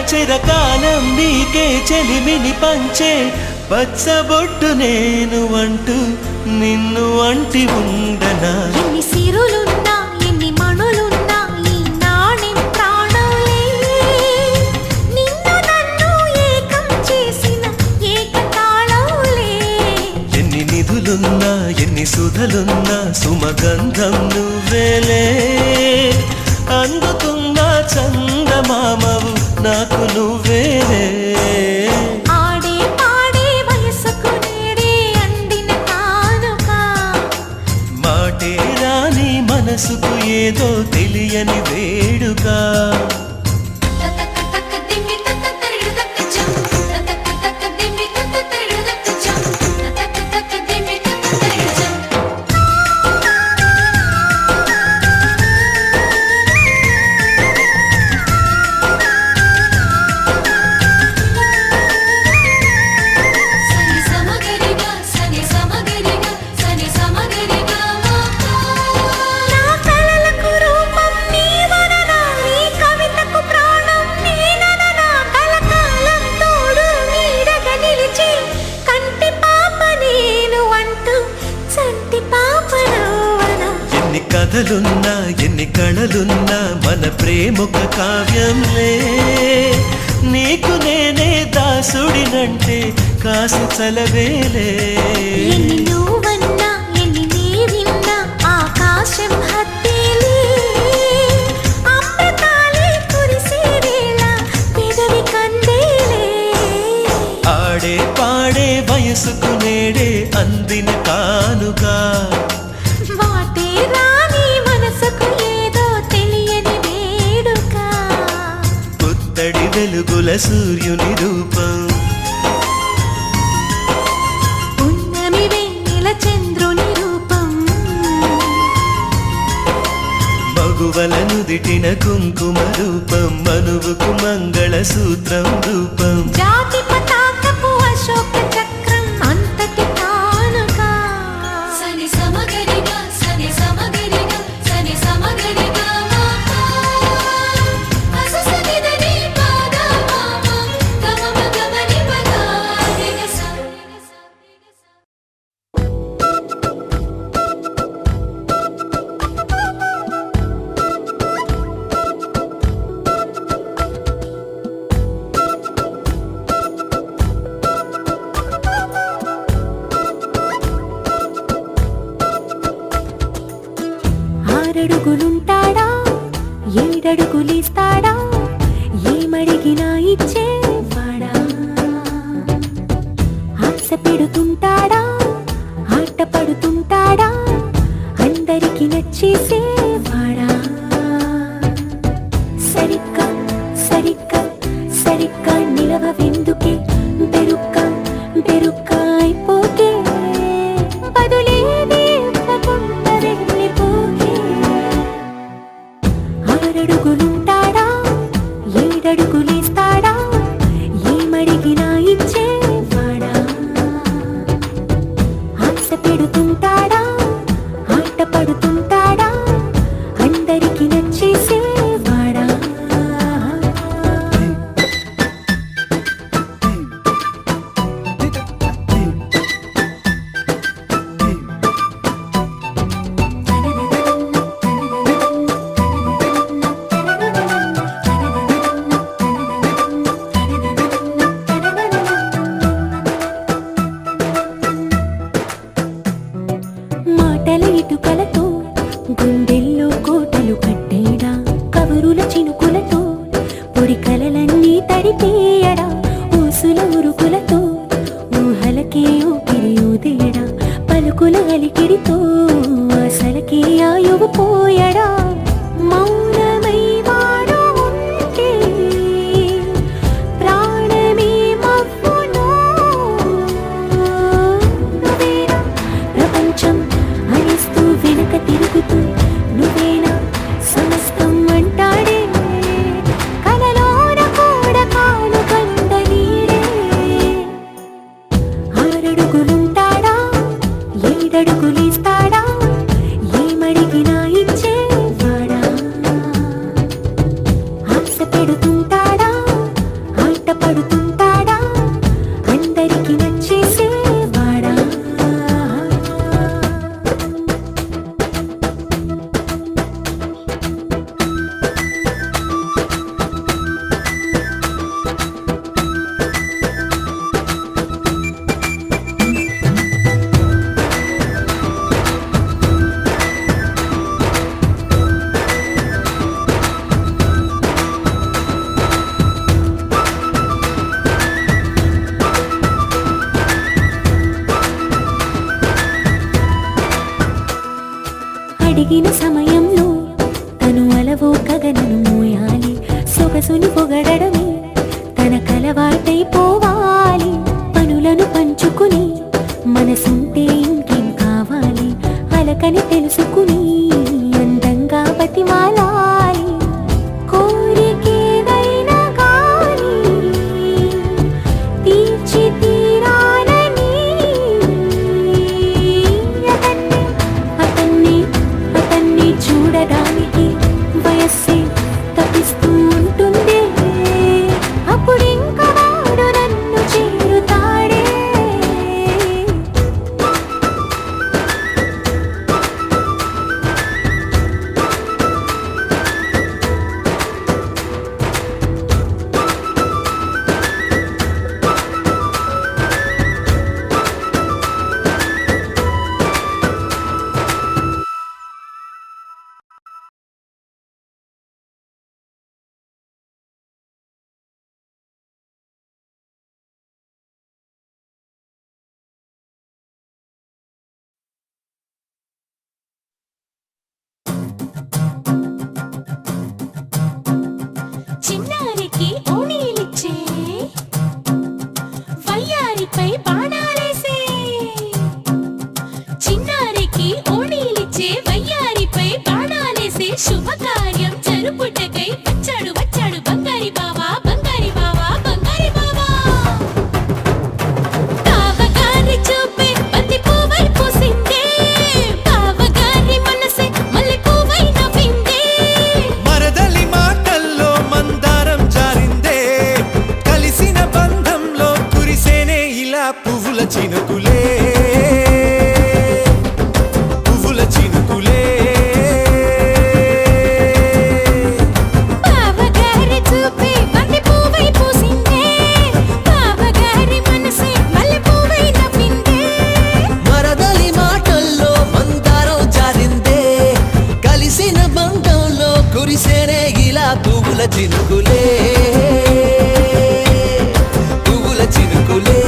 చిరకాలం నీకే చెలిమిని పంచే పచ్చబొట్టు నేను అంటూ నిన్ను అంటి ఉండనా. ఎన్ని సిరులున్నా ఎన్ని మణులున్నా ఈ నాణెం ప్రాణంలే, నిన్ను నన్ను ఏకం చేసిన ఏకతాళంలే. ఎన్ని నిధులున్నా ఎన్ని సుధలున్నా సుమగంధం నువ్వేలే, అందుతున్న చందమామవు నాకు నువ్వేలే. ఆడే పాడే వయసుకు నేడే అందిన కానుక, మాటే రాని మనసుకు ఏదో తెలియని వేడుక. కథలున్నా ఎన్ని కళలున్నా మన ప్రేమొక కావ్యంలే, నీకు నేనే దాసుడినంటే కాసి చలవేలే. ఎన్ని నువ్వన్నా ఎన్ని నీవిన్నా ఆకాశం హత్తేలే, అమృతాలే కురిసే వేళ పెదవి కందేలే. ఆడే పాడే వయసుకు నేడే అందిన కానుక, వాటే రాని మనసుకు ఏదో తెలియని వేడుక. పుత్తడి వెలుగుల సూర్యుని రూపం, ఉన్నమి వెన్నెల చంద్రుని రూపం, మగువల నుదిటిన కుంకుమ రూపం, మనువుకు మంగళ సూత్రం రూపం. జాతి పతాకపు అశోక చక్రం అంతటి కానుక. సని సమగరిగా సని సమగరిగా సని సమగరిగా అససనిదని పాద మామ గమ గమని పద నిగస. ఏడడుగులుంటాడా ఏడడుగులేస్తాడా ఏమడిగినా ఇచ్చేవాడా ఆశ పెడుతుంటాడా ఆట పడుతుంటాడా అందరికి నచ్చేసేవాడా సరిగ్గా సరిగ్గా సరిగ్గా నిలవెందుకే బెరుక్క బెరుక్క అయిపోతే బదులేది ఇవ్వకుండా వెళ్ళిపోతే ఆరడుగులుంటాడా ఏడడుగులేస్తాడా ఏమడిగినా ఇచ్చేవాడా ఆశ పెడుతుంటాడా ఆట పడుతుంటాడా అందరికి నచ్చేసేవాడా మాటల ఇటుకలతో గుండెల్లో కోటలు కట్టేడా కబురుల చినుకులతో పొడి కలలన్నీ తడిపేయడా ఊసుల ఉరుకులతో ఊహలకే ఊపిరి ఊదేయడా పలుకుల అలికిడితో అసలకే ఆయువు పోయడా మౌనమై వాడు ఉంటే ప్రాణమే మవ్వునో నువ్వేనా ప్రపంచం అనిస్తూ వెనుక తిరుగుతూ నువ్వేనా సమస్తం అంటాడే కలలోన కూడా కాను కంద నీడే ఆరడుగులుంటాడా ఏడడుగులేస్తాడా ఏమడిగినా ఇచ్చేవాడా ఆశ పెడుతుంటాడా ఆట పడుతుంటాడా అందరికి నచ్చేసేవాడా అడిగిన సమయంలో తను అలవో గగనను మోయాలి సొగసుని పొగడమే తనకలవాటైపోవాలి పనులను పంచుకుని మనసుంటే ఇంకేం కావాలి అలకని తెలుసుకుని అందంగా బతిమాలాలి కోరికేదైనా గాని తీర్చి తీరాలని అతన్ని అతన్ని చూడడానికి వయస్సే తప్పిస్తూ ఉంటుంది అప్పుడింక వాడు నన్ను చేరుతాడే చిన్నారికి ఓణీలిచ్చే వయ్యారిపై బాణాలేసే చిన్నారికి ఓణీలిచ్చే వయ్యారిపై బాణాలేసే శుభకార్యం జరుపుటకై వచ్చాడు వచ్చాడు బంగారి బావా బంగారి బావా బంగారి బావా బావగారి చూపే బంతి పువ్వై పూసిందే బావగారి మనసే మల్లె పువ్వై నవ్విందే మరదలి మాటల్లో మందారం జారిందే కలిసిన బంధంలో కురిసేనే ఇలా పువ్వుల చినుకులే పువ్వుల చినుకులే బావగారి కురిసేనే ఇలా పువ్వుల చినుకులే పువ్వుల చినుకులే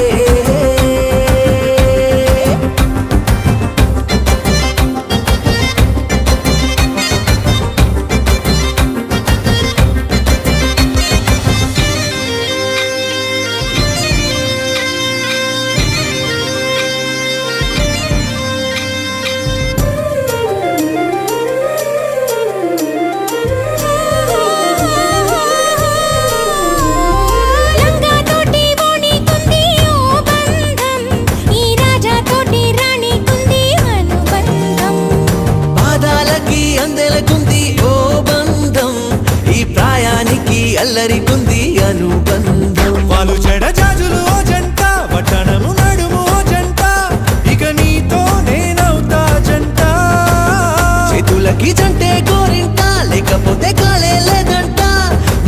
అల్లరికుంది అనుబంధం వాళ్ళు చెడజాజులు ఓ జంట వట్టణము నడుము ఓ జంట ఇక నీతో నేనవుతా జంట చేతులకి జంటే కోరింట లేకపోతే కాలే లేదంట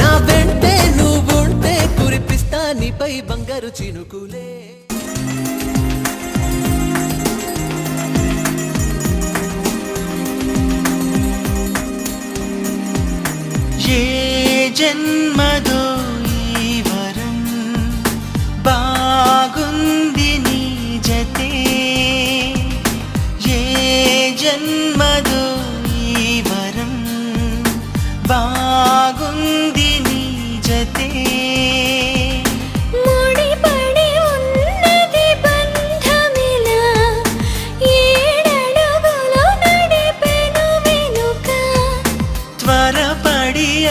నా వెంటే నువ్వుంటే కురిపిస్తా నీపై బంగారు చినుకులే జన్మదో ఈ వరం బాగుంది నీ జతే ఏ జన్మదో ఈ వరం బాగుంది నీ జతే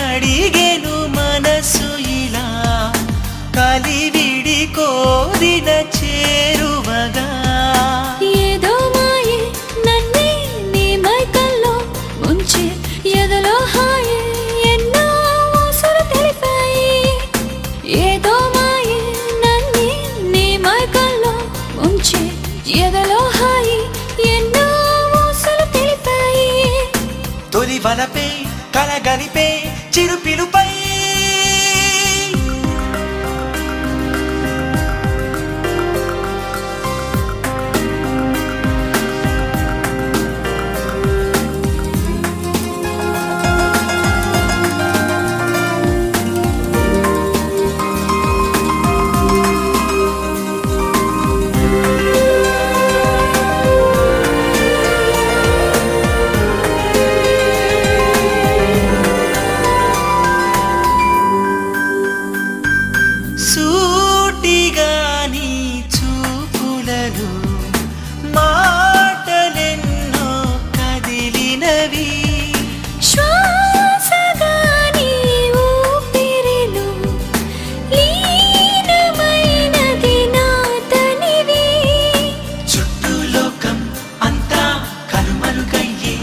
అడిగేను మనసు ఇలా కలివిడి కోరిన చేరువగా ఏదో మాయే నన్నే నీ మైకల్లో ముంచి ఎదలో హాయే ఎన్నో ఊసులు తెలిపాయి ఏదో మాయే నన్నే నీ మైకల్లో ముంచి ఎదలో హాయి ఎన్నో ఊసులు తెలిపాయి తొలి వలపే కలగలిపే చిరుపిలుపై సూటిగా నీ చూపులలో మాటలెన్నో కదిలినవి శ్వాసగా నీ ఊపిరిలో లీనమైనది నా తనివి చుట్టూ లోకం అంతా కనుమరుగయ్యే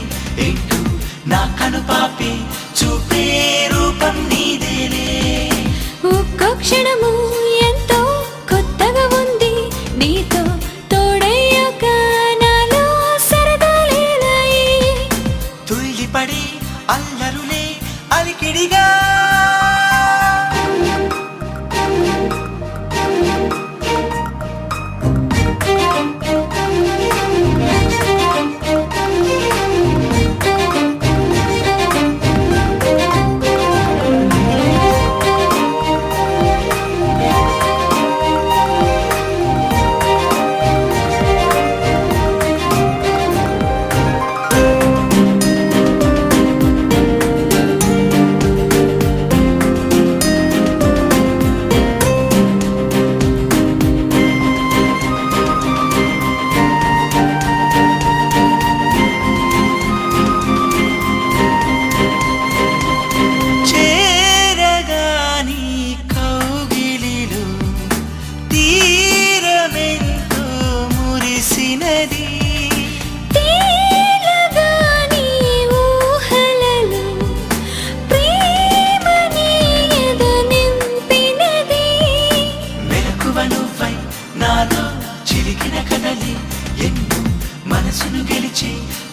ఏంటూ నా కనుపాపే చూపే రూపం నీదేలే ఒక్కో క్షణము ఎంతో కొత్తగా ఉంది నీతో తోడయ్యాక నాలో సరదాలేలాయి తుళ్ళిపడి అల్లరులే అలికిడిగా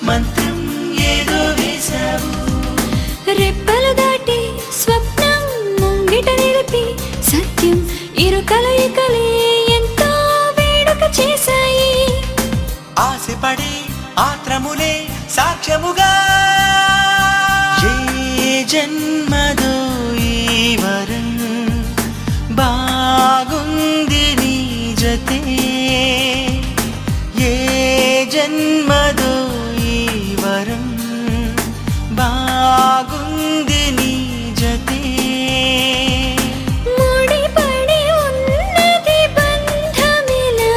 మంత్రం ఏదో వేశావు. రెప్పలు దాటి స్వప్నం ముంగిట నిలిపి సత్యం ఇరు కలయికలే ఎంతో వేడుక చేశాయి. ఆశపడే ఆత్రములే సాక్ష్యముగా ఏ జన్మదో ఈ వరం బాగుంది నీ జతే ఏ జన్మదో ఈ వరం బాగుంది నీ జతే ముడిపడి ఉన్నది బంధమిలా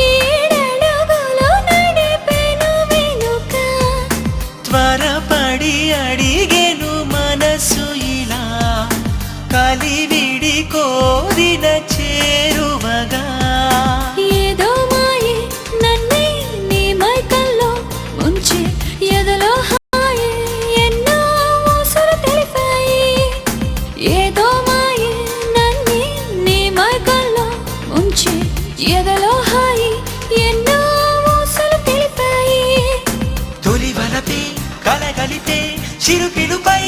ఏడడుగులు నడిపెను వెనుక త్వరపడి అడిగెను మనసు ఇలా కలివిడి కోరిన చేరువగా ఏదో మాయే నన్నే నీ మైకల్లో ఉంచి ఎదలో హాయే ఎన్నో ఊసులు తెలిపాయి ఏదో మాయే నన్నే నీ మైకల్లో ఉంచి ఎదలో హాయి ఎన్నో ఊసులు తెలిపాయి తొలి వలపే కలగలిపే చిరుపిడుపై